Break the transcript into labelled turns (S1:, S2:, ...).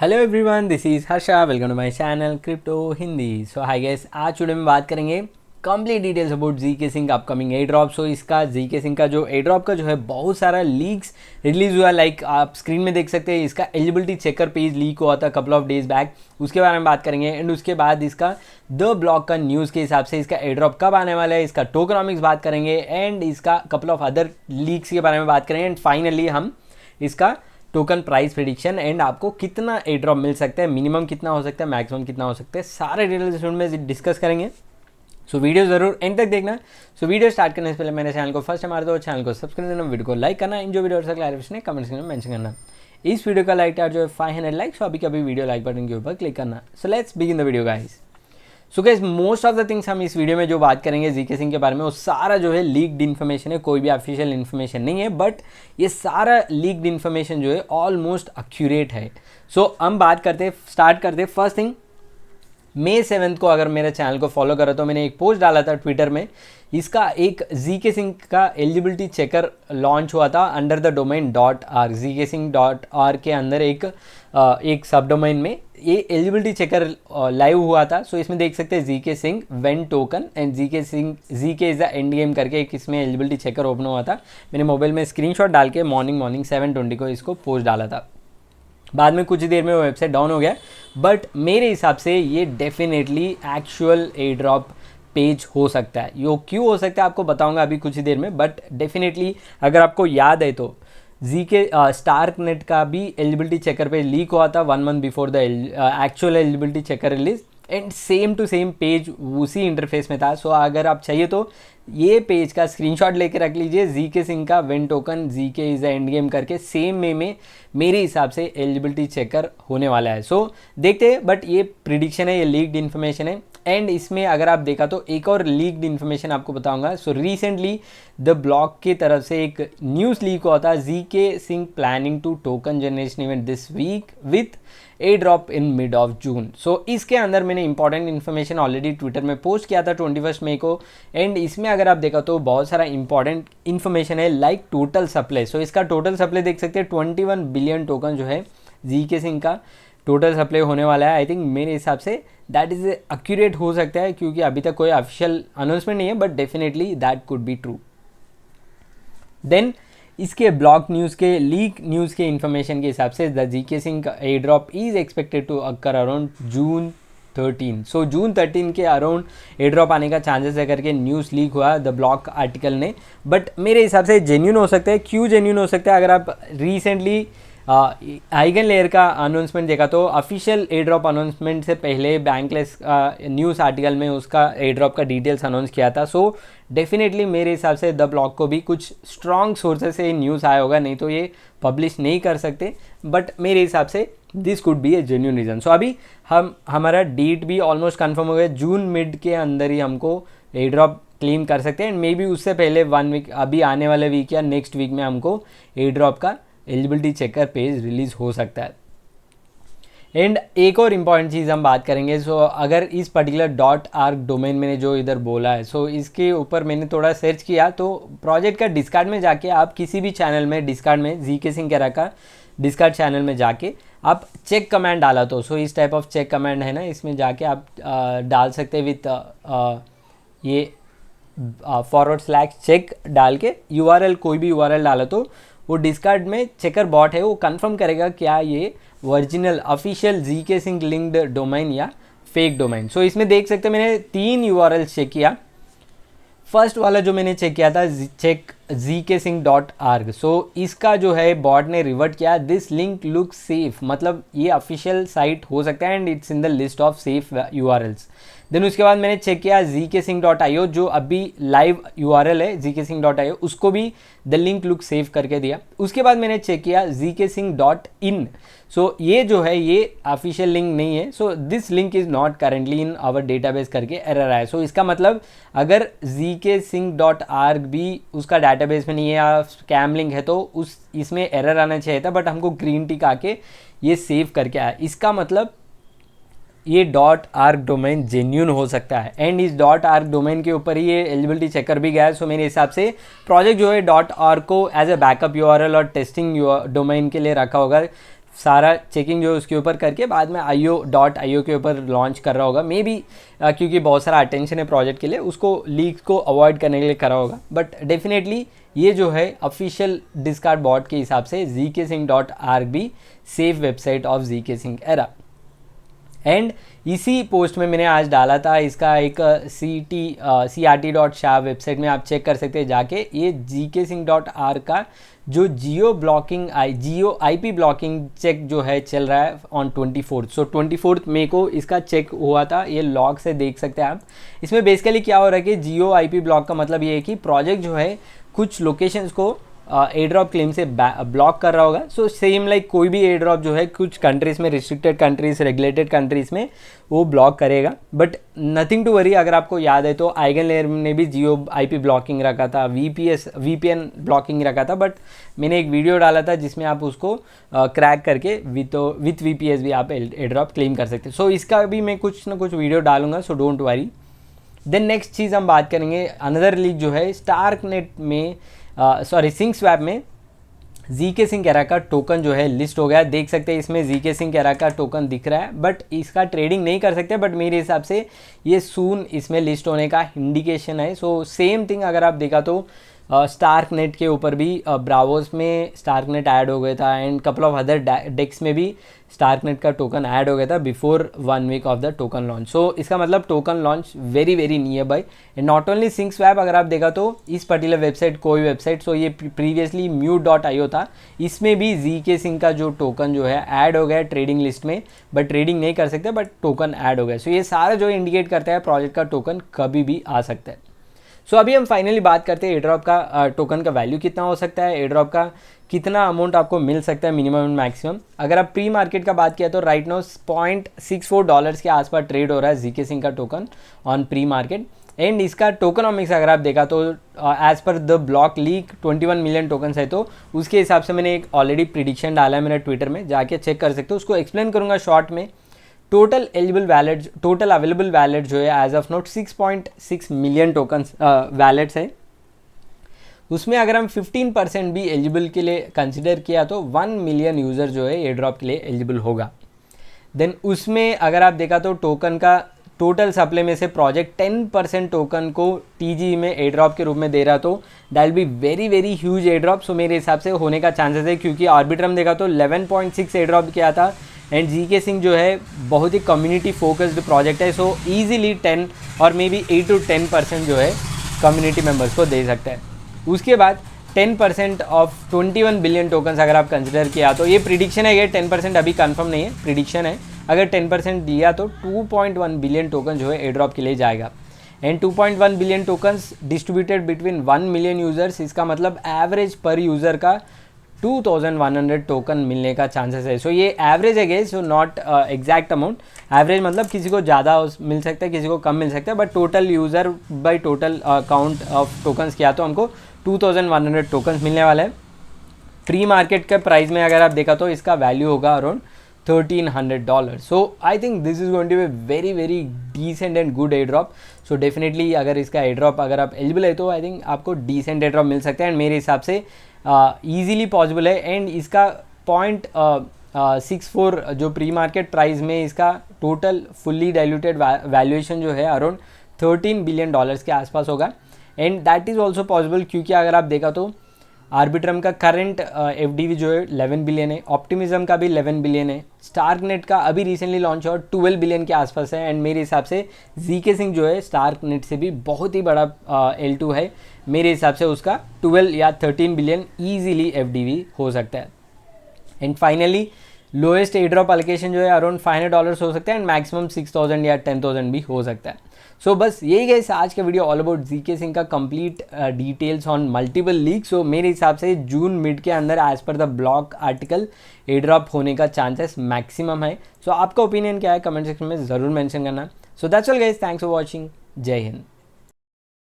S1: Hello everyone, this is Harsha. Welcome to my channel crypto Hindi. So hi guys, आज video में बात करेंगे complete details about zkSync upcoming airdrop. So इसका GK Singh का जो air drop का जो है बहुत सारा लीक्स रिलीज हुआ। लाइक आप स्क्रीन में देख सकते हैं, इसका एलिजिबिलिटी चेकर पेज लीक हुआ था कपल ऑफ डेज बैक, उसके बारे में बात करेंगे। एंड उसके बाद इसका द ब्लॉक का न्यूज़ के हिसाब से इसका एयर ड्रॉप कब आने वाला है, इसका टोकनॉमिक्स बात करेंगे। एंड इसका कपल ऑफ अदर लीक्स के बारे में बात करेंगे। एंड फाइनली हम इसका टोकन प्राइस प्रेडिक्शन एंड आपको कितना एयर ड्रॉप मिल सकता है, मिनिमम कितना हो सकता है, मैक्सिमम कितना हो सकता है, सारे डिटेल्स में डिस्कस करेंगे। सो वीडियो जरूर एंड तक देखना। सो वीडियो स्टार्ट करने से पहले मेरे चैनल को फर्स्ट मार दो, चैनल को सब्सक्राइब करना, वीडियो को लाइक करना, इन जो वीडियो क्लैरिफिकेशन है कमेंट्स में मेंशन करना। इस वीडियो का लाइक टार जो है 500 लाइक। सो अभी कभी वीडियो लाइक बटन के ऊपर क्लिक करना। So let's begin the video guys. So guys, most of the things हम इस वीडियो में जो बात करेंगे जीके सिंह के बारे में, वो सारा जो है लीक्ड इन्फॉर्मेशन है, कोई भी ऑफिशियल इन्फॉर्मेशन नहीं है। बट ये सारा लीक्ड इन्फॉर्मेशन जो है ऑलमोस्ट एक्यूरेट है। सो हम बात करते स्टार्ट करते फर्स्ट थिंग, May 7 को अगर मेरे चैनल को फॉलो करो तो मैंने एक पोस्ट डाला था ट्विटर में। इसका एक जीके सिंह का एलिजिबिलिटी चेकर लॉन्च हुआ था under the domain .r। GK Singh .r के अंदर एक सब डोमेन में ये एलिजिबिलिटी चेकर लाइव हुआ था। सो इसमें देख सकते हैं GK Singh when token and GK is the end game करके एक इसमें एलिजिबिलिटी चेकर ओपन हुआ था। मैंने मोबाइल में स्क्रीनशॉट डाल के मॉर्निंग 7:20 को इसको पोस्ट डाला था। बाद में कुछ ही देर में वो वेबसाइट डाउन हो गया। बट मेरे हिसाब से ये definitely actual air drop page हो सकता है। यो क्यों हो सकता है आपको बताऊंगा अभी कुछ ही देर में। बट डेफिनेटली अगर आपको याद है तो जीके स्टार्क नेट का भी एलिजिबिलिटी चेकर पेज लीक हुआ था 1 month before the actual eligibility checker release. And same to same page उसी इंटरफेस में था। सो अगर आप चाहिए तो ये पेज का स्क्रीनशॉट लेके रख लीजिए। जीके सिंह का when token GK is the end game करके सेम में मेरे हिसाब से एलिजिबिलिटी चेकर होने वाला है। सो देखते हैं। बट ये प्रिडिक्शन है, ये लीक्ड इन्फॉर्मेशन है। एंड इसमें अगर आप देखा तो एक और लीक्ड इन्फॉर्मेशन आपको बताऊंगा। सो रिसेंटली द ब्लॉक की तरफ से एक न्यूज़ लीक हुआ था, zkSync planning to token generation event this week with a drop in mid of June. So इसके अंदर मैंने इंपॉर्टेंट इन्फॉर्मेशन ऑलरेडी ट्विटर में पोस्ट किया था 21 मई को। एंड इसमें अगर आप देखा तो बहुत सारा इंपॉर्टेंट इन्फॉर्मेशन है, लाइक टोटल सप्लाई। सो इसका टोटल सप्लाई देख सकते हैं 21 बिलियन टोकन जो है जीके सिंह का टोटल सप्लाई होने वाला है। आई थिंक मेरे हिसाब से दैट इज एक्यूरेट हो सकता है, क्योंकि अभी तक कोई ऑफिशियल अनाउंसमेंट नहीं है। But definitely that could be true. Then इसके ब्लॉक न्यूज़ के लीक न्यूज़ के इन्फॉर्मेशन के हिसाब से द जीके सिंह का air drop is expected to occur around June 13। So June 13 के अराउंड एयर ड्रॉप आने का चांसेस है करके न्यूज़ लीक हुआ द ब्लॉक आर्टिकल ने। बट मेरे हिसाब से जेन्यून हो सकता है। क्यों जेन्यून हो सकता है? अगर आप रिसेंटली आइगन लेयर का अनाउंसमेंट देखा तो ऑफिशियल एयर ड्रॉप अनाउंसमेंट से पहले बैंकलेस न्यूज़ आर्टिकल में उसका एयर ड्रॉप का डिटेल्स अनाउंस किया था। सो डेफिनेटली मेरे हिसाब से द ब्लॉक को भी कुछ स्ट्रॉन्ग सोर्सेस से न्यूज़ आया होगा, नहीं तो ये पब्लिश नहीं कर सकते। बट मेरे हिसाब से this could be a genuine reason. So अभी हमारा डेट भी ऑलमोस्ट कन्फर्म हो गया, जून मिड के अंदर ही हमको एयर ड्रॉप क्लेम कर सकते हैं। एंड मे बी उससे पहले 1 वीक, अभी आने वाले वीक या नेक्स्ट वीक में हमको एयर ड्रॉप का एलिजिबिलिटी चेकर पेज रिलीज हो सकता है। एंड एक और इम्पॉर्टेंट चीज़ हम बात करेंगे। सो अगर इस पर्टिकुलर .r डोमेन मैंने जो इधर बोला है, सो इसके ऊपर मैंने थोड़ा सर्च किया तो प्रोजेक्ट का डिस्कार्ड में जाके आप किसी भी चैनल में डिस्कार्ड में जीके सिंह करा का डिस्कार्ड चैनल में जाके आप चेक कमांड डाला तो सो इस टाइप ऑफ चेक कमांड है ना, इसमें जाके आप डाल सकते हैं विथ ये /चेक डाल के URL, कोई भी URL डाला तो वो डिस्कार्ड में चेकर बॉट है, वो कंफर्म करेगा क्या ये original official GK Singh linked domain या फेक डोमेन। सो इसमें देख सकते हैं मैंने 3 URL चेक किया। फर्स्ट वाला जो मैंने चेक किया था चेक zkSync.org। सो इसका जो है बॉट ने रिवर्ट किया दिस लिंक लुक सेफ, मतलब ये ऑफिशियल साइट हो सकता है and it's in the list of safe URLs। Then उसके बाद मैंने चेक किया zkSync.io जो अभी लाइव URL है zkSync.io, उसको भी द लिंक लुक सेव करके दिया। उसके बाद मैंने चेक किया zkSync.in। सो ये जो है ये ऑफिशियल लिंक नहीं है। So this link is not currently in our database करके एरर आया। सो इसका मतलब अगर zkSync.org भी उसका डेटाबेस में नहीं है या स्कैम लिंक है तो इसमें एरर आना चाहिए था। बट हमको ग्रीन टिक आके ये सेव करके आया। इसका मतलब ये .r डोमेन जेन्यून हो सकता है। एंड इस .r डोमेन के ऊपर ही ये एलिजिबिलिटी चेकर भी गया है। सो मेरे हिसाब से प्रोजेक्ट जो है .r को एज ए बैकअप URL और टेस्टिंग डोमेन के लिए रखा होगा सारा चेकिंग जो है उसके ऊपर करके बाद में IO.io के ऊपर लॉन्च कर रहा होगा, मे बी क्योंकि बहुत सारा अटेंशन है प्रोजेक्ट के लिए, उसको लीक को अवॉइड करने के लिए करा होगा। बट डेफिनेटली ये जो है ऑफिशियल डिस्कार्ड बॉट के हिसाब से zksync.org safe website of zkSync era. And इसी पोस्ट में मैंने आज डाला था इसका एक CRT.SHA वेबसाइट में आप चेक कर सकते हैं जाके, ये zksync.org का जो जियो IP ब्लॉकिंग चेक जो है चल रहा है ऑन 24th। सो 24th मई को इसका चेक हुआ था, ये लॉग से देख सकते हैं आप। इसमें बेसिकली क्या हो रहा है कि जियो IP ब्लॉक का मतलब ये है कि प्रोजेक्ट जो है कुछ लोकेशंस को एड्रॉप क्लेम से ब्लॉक कर रहा होगा। सो सेम लाइक कोई भी एड्रॉप जो है कुछ कंट्रीज़ में, रिस्ट्रिक्टेड कंट्रीज़, रेगुलेटेड कंट्रीज़ में वो ब्लॉक करेगा। बट नथिंग टू वरी, अगर आपको याद है तो eigenlayer ने भी जियो IP ब्लॉकिंग रखा था, VPN ब्लॉकिंग रखा था। बट मैंने एक वीडियो डाला था जिसमें आप उसको क्रैक करके विथ VPS भी आप एड्रॉप क्लेम कर सकते हैं। सो इसका भी मैं कुछ ना कुछ वीडियो डालूंगा, so don't worry. Then next चीज़ हम बात करेंगे, अनदर लीक जो है स्टार्कनेट में सिंकस्वैप में zkSync एरा का टोकन जो है लिस्ट हो गया। देख सकते हैं इसमें zkSync एरा का टोकन दिख रहा है, बट इसका ट्रेडिंग नहीं कर सकते। बट मेरे हिसाब से ये सून इसमें लिस्ट होने का इंडिकेशन है। सो सेम थिंग अगर आप देखा तो स्टार्कनेट के ऊपर भी ब्रावोस में स्टार्कनेट ऐड हो गया था, and couple of other DEXs में भी स्टार्कनेट का टोकन ऐड हो गया था before 1 week of the token launch. So इसका मतलब token launch very very near by. And not only SyncSwap, अगर आप देखा तो इस पर्टिकुलर वेबसाइट, कोई वेबसाइट, सो ये प्रीवियसली mute.io था, इसमें भी zkSync का जो टोकन जो है ऐड हो गया ट्रेडिंग लिस्ट में। बट ट्रेडिंग नहीं कर सकते, बट टोकन ऐड हो गया। सो ये सारा जो इंडिकेट करता है प्रोजेक्ट का टोकन कभी भी आ सकता है। सो अभी हम फाइनली बात करते हैं एड्रॉप का टोकन का वैल्यू कितना हो सकता है, एड्रॉप का कितना अमाउंट आपको मिल सकता है मिनिमम एंड मैक्सिमम। अगर आप प्री मार्केट का बात किया तो राइट नाउ $0.64 के आसपास ट्रेड हो रहा है zkSync का token on pre market. And इसका टोकनॉमिक्स अगर आप देखा तो as per the block leak 21 million tokens है, तो उसके हिसाब से मैंने एक ऑलरेडी प्रिडिक्शन डाला है मेरे ट्विटर में, जाके चेक कर सकते हो। उसको एक्सप्लेन करूँगा शॉर्ट में। टोटल अवेलेबल वैलेट जो है as of note 6.6 million tokens wallets है। उसमें अगर हम 15% भी एलिजिबल के लिए कंसिडर किया तो 1 मिलियन यूज़र जो है एयरड्रॉप के लिए एलिजिबल होगा। देन उसमें अगर आप देखा तो टोकन का टोटल सप्लाई में से प्रोजेक्ट 10% टोकन को TG में एयरड्रॉप के रूप में दे रहा, तो that will be very very huge airdrop. So मेरे हिसाब से होने का चांसेस है, क्योंकि आर्बिट्रम देखा तो 11.6 एयरड्रॉप किया था। एंड zkSync जो है बहुत ही कम्युनिटी फोकस्ड प्रोजेक्ट है, सो ईजिली 10 और मे बी 8 to 10% जो है कम्युनिटी मेम्बर्स को दे सकता है। उसके बाद 10% ऑफ 21 बिलियन टोकन्स अगर आप कंसिडर किया तो ये प्रिडिक्शन है, ये 10% अभी कंफर्म नहीं है, प्रिडिक्शन है। अगर 10% दिया तो 2.1 बिलियन टोकन जो है एयरड्रॉप के लिए जाएगा। And 2.1 billion tokens distributed between 1 million users, इसका मतलब एवरेज पर यूज़र का 2100 टोकन मिलने का चांसेस है। सो ये एवरेज है gas, so not exact amount. Average मतलब किसी को ज़्यादा मिल सकता है, किसी को कम मिल सकता है, but total user by total count of tokens किया तो हमको 2100 टोकन्स मिलने वाला है। प्री मार्केट के प्राइस में अगर आप देखा तो इसका वैल्यू होगा around $1300। So I think this is going to be very very decent and good airdrop. So definitely अगर इसका एयर ड्रॉप अगर आप एलिजिबल है तो आई थिंक आपको डिसेंट एयर ड्रॉप मिल सकता है, एंड मेरे हिसाब से ईजिली पॉसिबल है। एंड इसका 0.64 जो प्री मार्केट प्राइस में इसका टोटल फुल्ली डाइल्यूटेड वैल्यूएशन जो है अराउंड $13 बिलियन के आसपास होगा। And that is also possible, क्योंकि अगर आप देखा तो आर्बिट्रम का करंट FDV जो है 11 बिलियन है, ऑप्टिमिज्म का भी 11 बिलियन है, स्टार्कनेट का अभी रिसेंटली लॉन्च हुआ 12 बिलियन के आसपास है। एंड मेरे हिसाब से zkSync जो है स्टार्कनेट से भी बहुत ही बड़ा L2 है, मेरे हिसाब से उसका 12 या 13 बिलियन ईजिली FDV हो सकता है। And finally lowest airdrop allocation जो है अराउंड $500 हो सकता है, एंड मैक्सिमम 6000 या 10,000 भी हो सकता है। सो बस यही गाइस आज का वीडियो ऑल अबाउट zkSync का complete details on multiple leak. So मेरे हिसाब से जून मिड के अंदर as per the blog article airdrop होने का चांसेस मैक्सिमम है। सो आपका ओपिनियन क्या है कमेंट सेक्शन में ज़रूर मेंशन करना। So that's all guys, thanks for watching, जय हिंद।